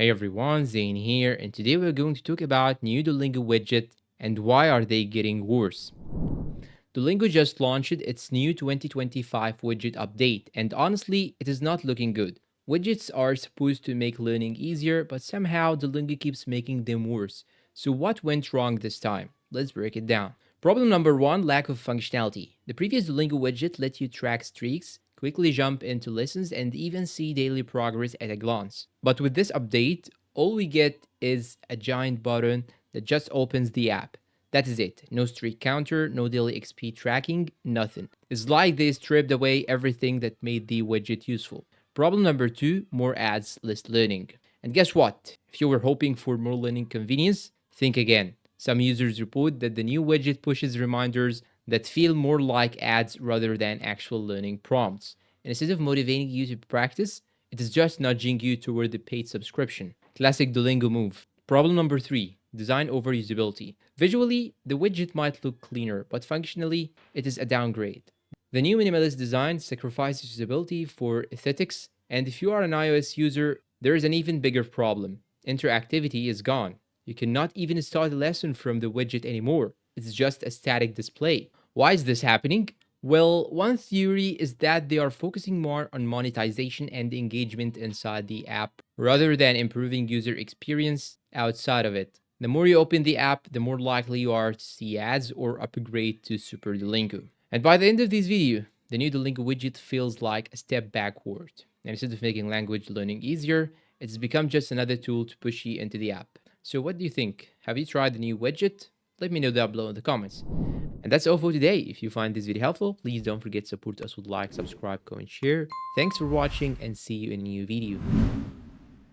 Hey everyone, Zane here, and today we're going to talk about new Duolingo widget and why are they getting worse. Duolingo just launched its new 2025 widget update, and honestly, it is not looking good. Widgets are supposed to make learning easier, but somehow Duolingo keeps making them worse. So what went wrong this time? Let's break it down. Problem number one, lack of functionality. The previous Duolingo widget let you track streaks, quickly jump into lessons, and even see daily progress at a glance. But with this update, all we get is a giant button that just opens the app. That is it. No streak counter, no daily XP tracking, nothing. It's like they stripped away everything that made the widget useful. Problem number two, more ads, less learning. And guess what? If you were hoping for more learning convenience, think again. Some users report that the new widget pushes reminders that feel more like ads rather than actual learning prompts. And instead of motivating you to practice, it is just nudging you toward the paid subscription. Classic Duolingo move. Problem number three, design over usability. Visually, the widget might look cleaner, but functionally, it is a downgrade. The new minimalist design sacrifices usability for aesthetics, and if you are an iOS user, there is an even bigger problem. Interactivity is gone. You cannot even start a lesson from the widget anymore. It's just a static display. Why is this happening? Well, one theory is that they are focusing more on monetization and engagement inside the app rather than improving user experience outside of it. The more you open the app, the more likely you are to see ads or upgrade to Super Duolingo. And by the end of this video, the new Duolingo widget feels like a step backward. And instead of making language learning easier, it's become just another tool to push you into the app. So what do you think? Have you tried the new widget? Let me know down below in the comments. And that's all for today. If you find this video helpful, please don't forget to support us with like, subscribe, comment, share. Thanks for watching and see you in a new video.